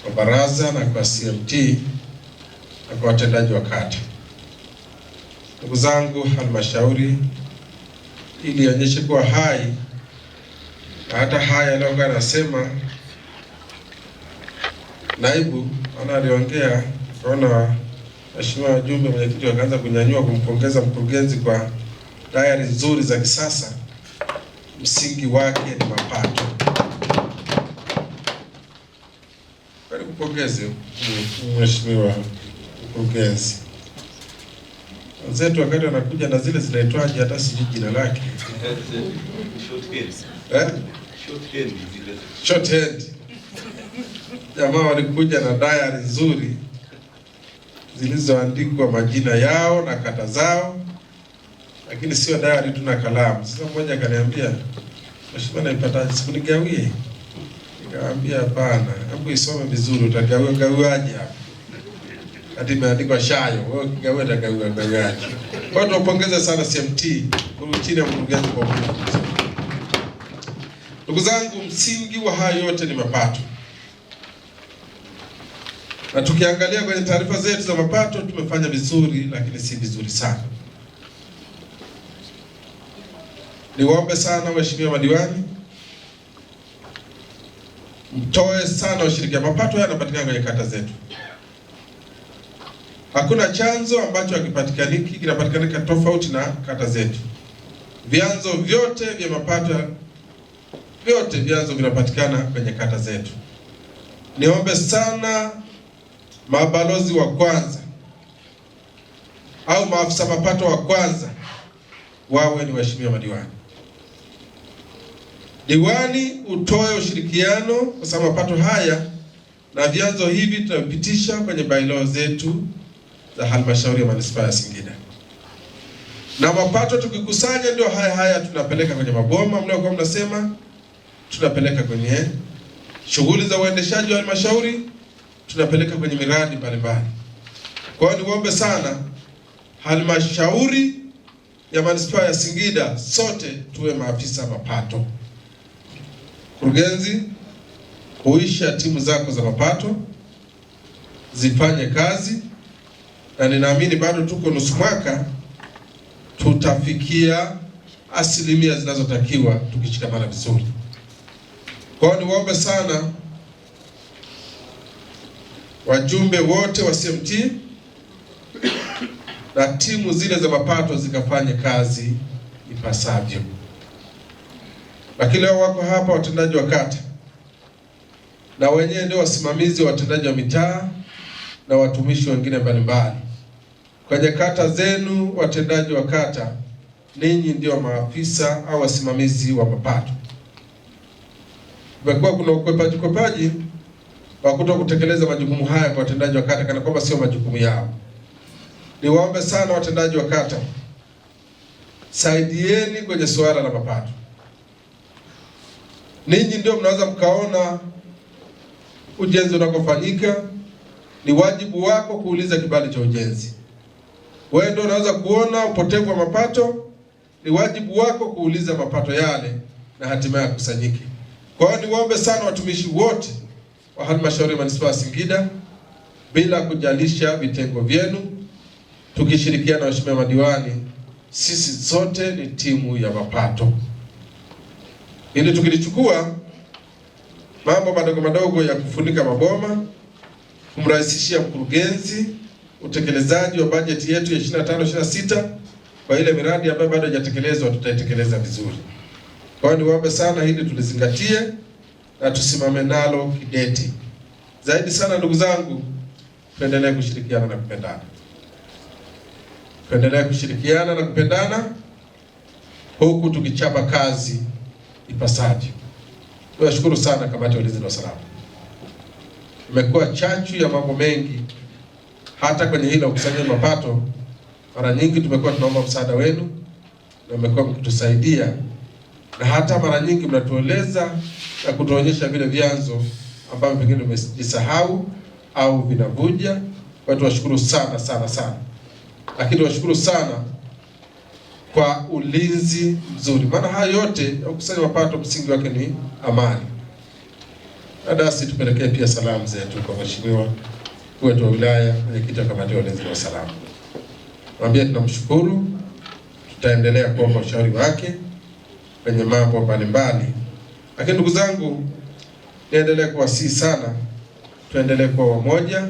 kwa baraza na kwa CMT na kwa watendaji wa kata. Ndugu zangu, halmashauri ili ionyeshe kuwa hai, na hata haya leo anasema naibu aliongea, tunaona mheshimiwa wajumbe, mwenyekiti wakaanza kunyanyua kumpongeza mkurugenzi kwa diary nzuri za kisasa. Msingi wake ni mapato. Karibu kupongeze mheshimiwa mkurugenzi. Wenzetu wakati wanakuja na zile zinaitwaje, hata sijui jina lake. Short hand. Jamaa walikuja na diary nzuri zilizoandikwa majina yao na kata zao, lakini sio diary tu na kalamu. Sasa mmoja akaniambia, mheshimiwa, naipataje? Sikunigawie. Nikamwambia hapana, hebu isome vizuri, utagawaje hapa? Hadi imeandikwa shayo, wewe kigawe utagawaje? Kwa hiyo tupongeze sana CMT chini ya mkurugenzi kwa huduma. Ndugu zangu, msingi wa haya yote ni mapato. Na tukiangalia kwenye taarifa zetu za mapato tumefanya vizuri, lakini si vizuri sana. Niwaombe sana waheshimiwa madiwani, mtoe sana ushirikiano. Mapato haya yanapatikana kwenye kata zetu. Hakuna chanzo ambacho hakipatikaniki, kinapatikanika tofauti na kata zetu. Vyanzo vyote vya mapato, vyote vyanzo vinapatikana kwenye kata zetu. Niombe sana mabalozi wa kwanza au maafisa mapato wa kwanza wawe ni waheshimiwa madiwani. Diwani utoe ushirikiano, kwa sababu mapato haya na vyanzo hivi tutapitisha kwenye bylaw zetu za halmashauri ya manispaa ya Singida. Na mapato tukikusanya ndio haya tunapeleka kwenye maboma mliokuwa mnasema, tunapeleka kwenye shughuli za uendeshaji wa halmashauri, tunapeleka kwenye miradi mbalimbali. Kwa hiyo niombe sana halmashauri ya manispaa ya Singida sote tuwe maafisa mapato. Mkurugenzi, huisha timu zako za mapato zifanye kazi, na ninaamini bado tuko nusu mwaka, tutafikia asilimia zinazotakiwa tukishikamana vizuri. Kwa hiyo niwaombe sana wajumbe wote wa CMT na timu zile za mapato zikafanye kazi ipasavyo. Lakini leo wako hapa watendaji wa kata, na wenyewe ndio wasimamizi wa watendaji wa mitaa na watumishi wengine mbalimbali kwenye kata zenu. Watendaji wa kata, ninyi ndio maafisa au wasimamizi wa mapato. Kumekuwa kuna ukwepaji wa kuto kutekeleza majukumu haya kwa watendaji wa kata kana kwamba sio majukumu yao. Niwaombe sana watendaji wa kata, saidieni kwenye suala la mapato. Ninyi ndio mnaweza mkaona ujenzi unakofanyika, ni wajibu wako kuuliza kibali cha ujenzi. Wewe ndio unaweza kuona upotevu wa mapato, ni wajibu wako kuuliza mapato yale na hatimaye kusanyike. Kwa hiyo niwaombe sana watumishi wote wa halmashauri ya manispaa ya Singida, bila kujalisha vitengo vyenu, tukishirikiana na waheshimiwa madiwani, sisi sote ni timu ya mapato. Ili tukilichukua mambo madogo madogo ya kufunika maboma, kumrahisishia mkurugenzi utekelezaji wa bajeti yetu ya 25-26 kwa ile miradi ambayo bado haijatekelezwa, tutaitekeleza vizuri. Kwa hiyo niwaombe sana hili tulizingatie na tusimame nalo kidete. Zaidi sana ndugu zangu, tuendelee kushirikiana na kupendana. Tuendelee kushirikiana na kupendana huku tukichapa kazi ipasavyo. Tunashukuru sana kamati ya ulinzi na usalama. Imekuwa chachu ya mambo mengi, hata kwenye hilo ukusanyaji mapato. Mara nyingi tumekuwa tunaomba msaada wenu na mmekuwa mkitusaidia, na hata mara nyingi mnatueleza na kutuonyesha vile vyanzo ambavyo pengine tumejisahau au vinavuja. Kwa hiyo tunashukuru sana sana sana. Lakini tunashukuru sana kwa ulinzi mzuri, maana haya yote ya kukusanya mapato msingi wake ni amani. na dasi tupelekee pia salamu zetu kwa mheshimiwa wetu wa wilaya, mwenyekiti wa kamati ya ulinzi na usalama. Mwambie tunamshukuru, tutaendelea kuomba ushauri wake kwenye mambo mbalimbali. Lakini ndugu zangu, niendelee kuwasihi sana, tuendelee kuwa wamoja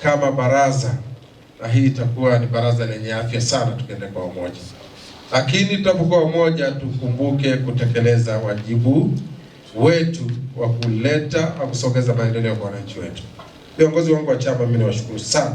kama baraza, na hii itakuwa ni baraza lenye afya sana tukiendelea kwa wamoja. Lakini tutapokuwa wamoja, tukumbuke kutekeleza wajibu wetu wa kuleta au kusogeza maendeleo kwa wananchi wetu. Viongozi wangu wa chama, mimi niwashukuru sana.